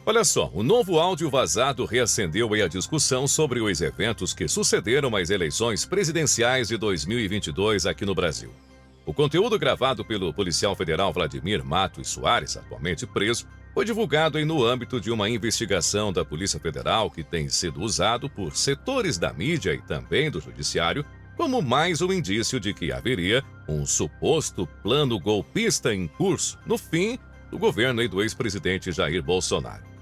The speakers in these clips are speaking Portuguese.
Olha só, o novo áudio vazado reacendeu aí a discussão sobre os eventos que sucederam às eleições presidenciais de 2022 aqui no Brasil. O conteúdo gravado pelo policial federal Vladimir Matos Soares, atualmente preso, foi divulgado aí no âmbito de uma investigação da Polícia Federal que tem sido usado por setores da mídia e também do judiciário como mais um indício de que haveria um suposto plano golpista em curso no fim do governo aí do ex-presidente Jair Bolsonaro.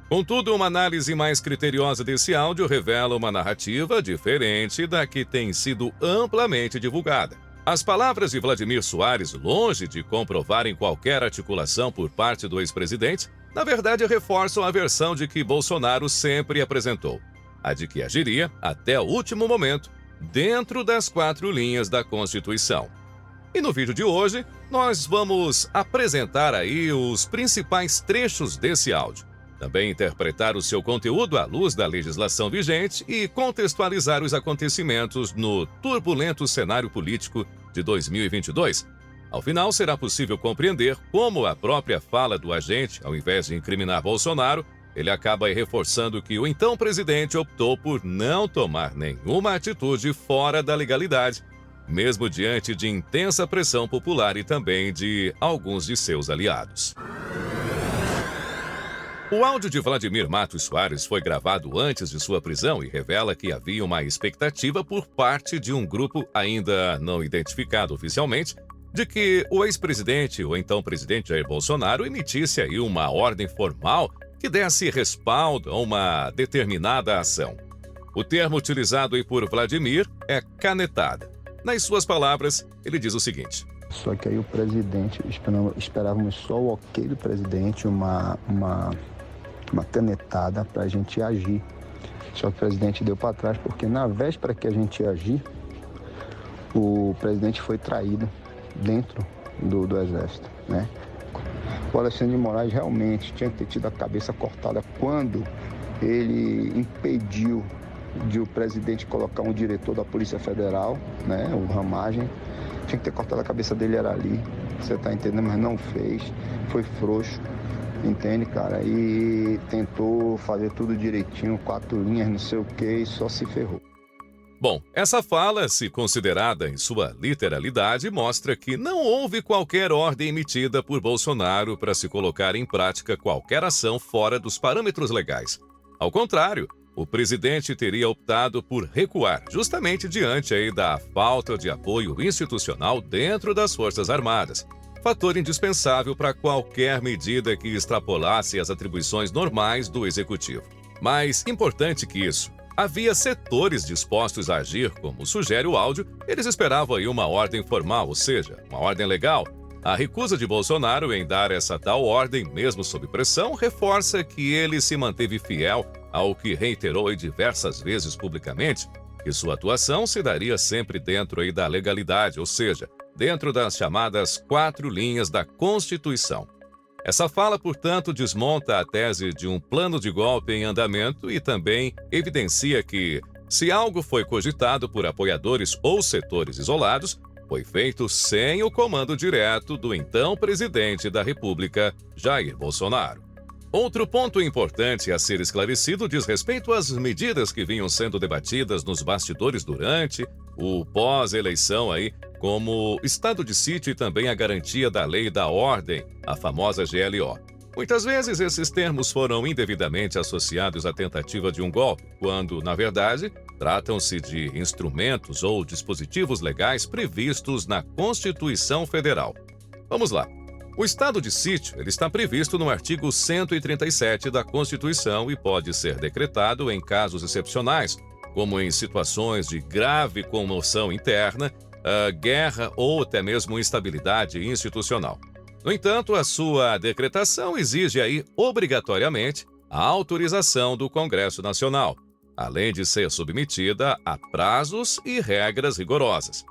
Contudo, uma análise mais criteriosa desse áudio revela uma narrativa diferente da que tem sido amplamente divulgada. As palavras de Vladimir Soares, longe de comprovarem qualquer articulação por parte do ex-presidente, na verdade reforçam a versão de que Bolsonaro sempre apresentou, a de que agiria, até o último momento, dentro das 4 linhas da Constituição. E no vídeo de hoje, nós vamos apresentar aí os principais trechos desse áudio. Também interpretar o seu conteúdo à luz da legislação vigente e contextualizar os acontecimentos no turbulento cenário político de 2022. Ao final, será possível compreender como a própria fala do agente, ao invés de incriminar Bolsonaro, ele acaba reforçando que o então presidente optou por não tomar nenhuma atitude fora da legalidade, mesmo diante de intensa pressão popular e também de alguns de seus aliados. O áudio de Vladimir Matos Soares foi gravado antes de sua prisão e revela que havia uma expectativa por parte de um grupo ainda não identificado oficialmente de que o ex-presidente, ou então presidente Jair Bolsonaro, emitisse aí uma ordem formal que desse respaldo a uma determinada ação. O termo utilizado aí por Vladimir é canetada. Nas suas palavras, ele diz o seguinte: Só que aí o presidente, esperávamos só o ok do presidente, uma canetada para a gente agir. Só que o presidente deu para trás porque na véspera que a gente ia agir, o presidente foi traído dentro do exército, né? O Alexandre de Moraes realmente tinha que ter tido a cabeça cortada quando ele impediu de o presidente colocar um diretor da Polícia Federal, né? O Ramagem. Tinha que ter cortado a cabeça dele, era ali. Você tá entendendo? Mas não fez. Foi frouxo. Entende, cara? E tentou fazer tudo direitinho, 4 linhas, não sei o que, e só se ferrou. Bom, essa fala, se considerada em sua literalidade, mostra que não houve qualquer ordem emitida por Bolsonaro para se colocar em prática qualquer ação fora dos parâmetros legais. Ao contrário, o presidente teria optado por recuar, justamente diante aí da falta de apoio institucional dentro das Forças Armadas. Fator indispensável para qualquer medida que extrapolasse as atribuições normais do executivo. Mais importante que isso, havia setores dispostos a agir, como sugere o áudio, eles esperavam aí uma ordem formal, ou seja, uma ordem legal. A recusa de Bolsonaro em dar essa tal ordem, mesmo sob pressão, reforça que ele se manteve fiel ao que reiterou aí diversas vezes publicamente, que sua atuação se daria sempre dentro aí da legalidade, ou seja, dentro das chamadas 4 linhas da Constituição. Essa fala, portanto, desmonta a tese de um plano de golpe em andamento e também evidencia que, se algo foi cogitado por apoiadores ou setores isolados, foi feito sem o comando direto do então presidente da República, Jair Bolsonaro. Outro ponto importante a ser esclarecido diz respeito às medidas que vinham sendo debatidas nos bastidores durante o pós-eleição aí, como estado de sítio e também a garantia da lei da ordem, a famosa GLO. Muitas vezes esses termos foram indevidamente associados à tentativa de um golpe, quando, na verdade, tratam-se de instrumentos ou dispositivos legais previstos na Constituição Federal. Vamos lá. O estado de sítio ele está previsto no artigo 137 da Constituição e pode ser decretado em casos excepcionais, como em situações de grave comoção interna, guerra ou até mesmo instabilidade institucional. No entanto, a sua decretação exige aí, obrigatoriamente, a autorização do Congresso Nacional, além de ser submetida a prazos e regras rigorosas.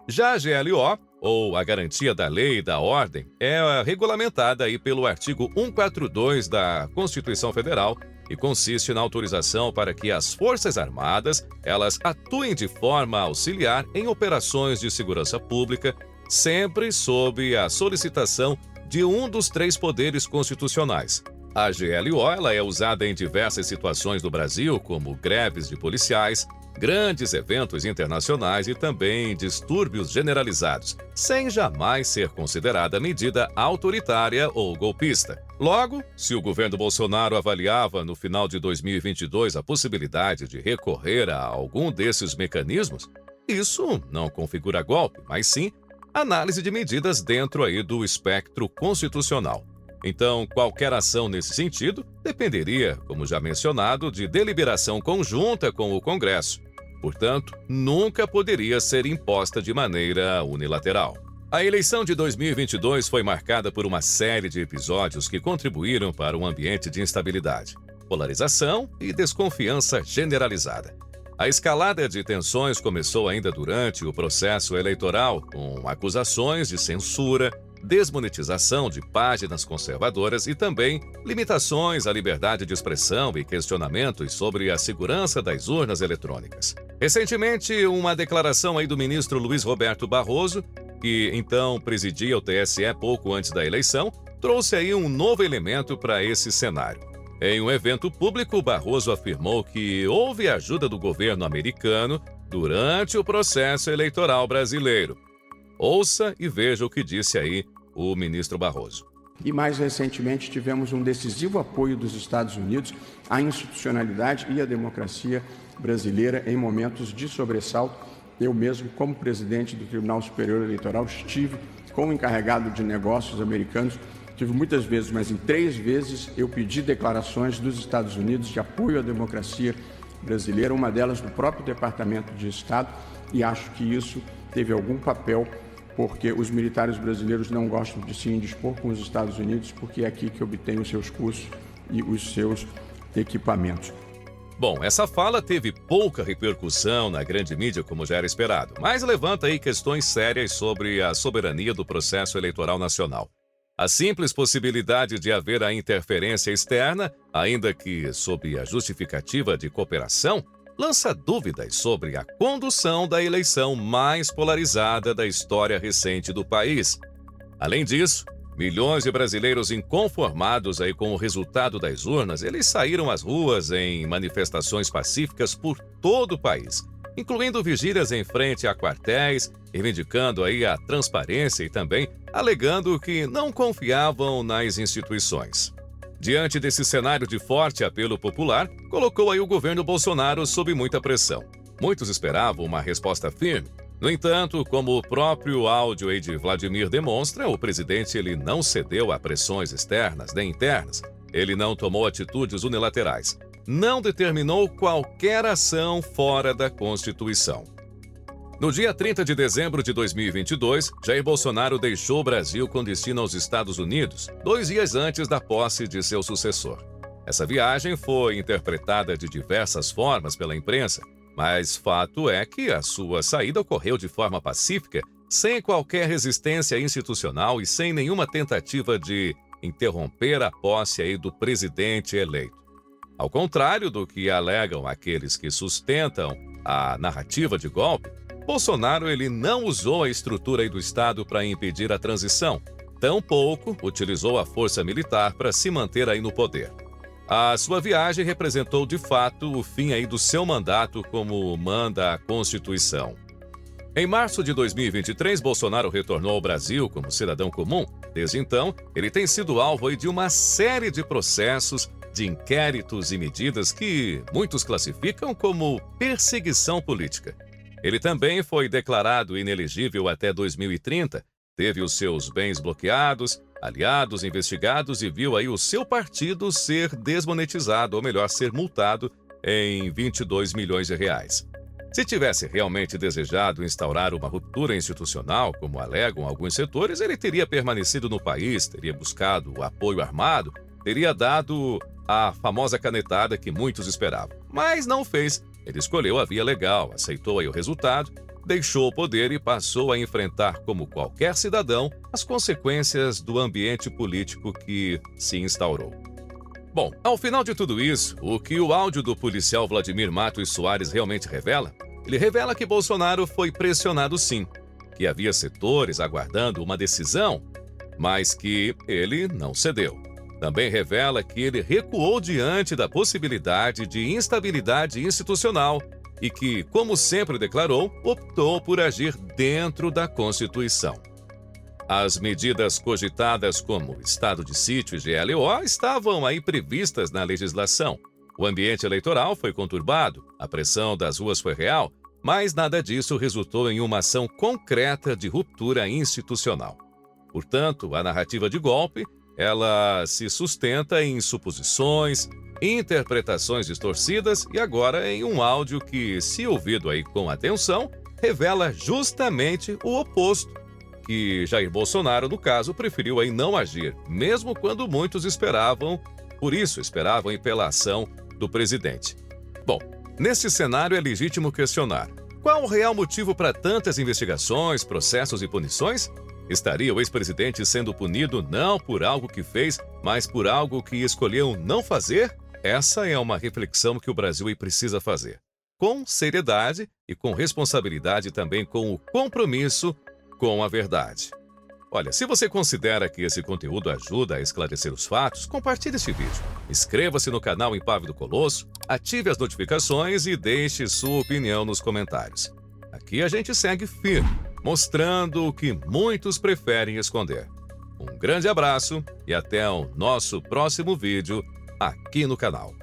Já a GLO, ou a garantia da lei e da ordem, é regulamentada aí pelo artigo 142 da Constituição Federal e consiste na autorização para que as Forças Armadas elas atuem de forma auxiliar em operações de segurança pública, sempre sob a solicitação de um dos 3 poderes constitucionais, A GLO ela é usada em diversas situações do Brasil, como greves de policiais, grandes eventos internacionais e também distúrbios generalizados, sem jamais ser considerada medida autoritária ou golpista. Logo, se o governo Bolsonaro avaliava no final de 2022 a possibilidade de recorrer a algum desses mecanismos, isso não configura golpe, mas sim análise de medidas dentro aí do espectro constitucional. Então, qualquer ação nesse sentido dependeria, como já mencionado, de deliberação conjunta com o Congresso. Portanto, nunca poderia ser imposta de maneira unilateral. A eleição de 2022 foi marcada por uma série de episódios que contribuíram para um ambiente de instabilidade, polarização e desconfiança generalizada. A escalada de tensões começou ainda durante o processo eleitoral, com acusações de censura, desmonetização de páginas conservadoras e também limitações à liberdade de expressão e questionamentos sobre a segurança das urnas eletrônicas. Recentemente, uma declaração aí do ministro Luiz Roberto Barroso, que então presidia o TSE pouco antes da eleição, trouxe aí um novo elemento para esse cenário. Em um evento público, Barroso afirmou que houve ajuda do governo americano durante o processo eleitoral brasileiro. Ouça e veja o que disse aí o ministro Barroso. E mais recentemente tivemos um decisivo apoio dos Estados Unidos à institucionalidade e à democracia brasileira em momentos de sobressalto. Eu mesmo, como presidente do Tribunal Superior Eleitoral, estive como encarregado de negócios americanos. Tive muitas vezes, mas em 3 vezes eu pedi declarações dos Estados Unidos de apoio à democracia brasileira, uma delas do próprio Departamento de Estado, e acho que isso teve algum papel, porque os militares brasileiros não gostam de se indispor com os Estados Unidos, porque é aqui que obtêm os seus cursos e os seus equipamentos. Bom, essa fala teve pouca repercussão na grande mídia, como já era esperado, mas levanta aí questões sérias sobre a soberania do processo eleitoral nacional. A simples possibilidade de haver a interferência externa, ainda que sob a justificativa de cooperação, lança dúvidas sobre a condução da eleição mais polarizada da história recente do país. Além disso, milhões de brasileiros inconformados aí com o resultado das urnas, eles saíram às ruas em manifestações pacíficas por todo o país, incluindo vigílias em frente a quartéis, reivindicando aí a transparência e também alegando que não confiavam nas instituições. Diante desse cenário de forte apelo popular, colocou aí o governo Bolsonaro sob muita pressão. Muitos esperavam uma resposta firme. No entanto, como o próprio áudio aí de Vladimir demonstra, o presidente ele não cedeu a pressões externas nem internas. Ele não tomou atitudes unilaterais. Não determinou qualquer ação fora da Constituição. No dia 30 de dezembro de 2022, Jair Bolsonaro deixou o Brasil com destino aos Estados Unidos, 2 dias antes da posse de seu sucessor. Essa viagem foi interpretada de diversas formas pela imprensa, mas fato é que a sua saída ocorreu de forma pacífica, sem qualquer resistência institucional e sem nenhuma tentativa de interromper a posse aí do presidente eleito. Ao contrário do que alegam aqueles que sustentam a narrativa de golpe, Bolsonaro ele não usou a estrutura aí do Estado para impedir a transição, tampouco utilizou a força militar para se manter aí no poder. A sua viagem representou de fato o fim aí do seu mandato como manda a Constituição. Em março de 2023, Bolsonaro retornou ao Brasil como cidadão comum. Desde então, ele tem sido alvo aí de uma série de processos, de inquéritos e medidas que muitos classificam como perseguição política. Ele também foi declarado inelegível até 2030, teve os seus bens bloqueados, aliados investigados e viu aí o seu partido ser desmonetizado, ou melhor, ser multado em 22 milhões de reais. Se tivesse realmente desejado instaurar uma ruptura institucional, como alegam alguns setores, ele teria permanecido no país, teria buscado o apoio armado, teria dado a famosa canetada que muitos esperavam. Mas não fez. Ele escolheu a via legal, aceitou aí o resultado, deixou o poder e passou a enfrentar, como qualquer cidadão, as consequências do ambiente político que se instaurou. Bom, ao final de tudo isso, o que o áudio do policial Vladimir Matos Soares realmente revela? Ele revela que Bolsonaro foi pressionado sim, que havia setores aguardando uma decisão, mas que ele não cedeu. Também revela que ele recuou diante da possibilidade de instabilidade institucional e que, como sempre declarou, optou por agir dentro da Constituição. As medidas cogitadas como estado de sítio e GLO estavam aí previstas na legislação. O ambiente eleitoral foi conturbado, a pressão das ruas foi real, mas nada disso resultou em uma ação concreta de ruptura institucional. Portanto, a narrativa de golpe, ela se sustenta em suposições, interpretações distorcidas e agora em um áudio que, se ouvido aí com atenção, revela justamente o oposto, que Jair Bolsonaro, no caso, preferiu aí não agir, mesmo quando muitos esperavam pela ação do presidente. Bom, nesse cenário é legítimo questionar: qual o real motivo para tantas investigações, processos e punições? Estaria o ex-presidente sendo punido não por algo que fez, mas por algo que escolheu não fazer? Essa é uma reflexão que o Brasil precisa fazer, com seriedade e com responsabilidade, também com o compromisso com a verdade. Olha, se você considera que esse conteúdo ajuda a esclarecer os fatos, compartilhe este vídeo. Inscreva-se no canal Impávido Colosso, ative as notificações e deixe sua opinião nos comentários. Aqui a gente segue firme, mostrando o que muitos preferem esconder. Um grande abraço e até o nosso próximo vídeo aqui no canal.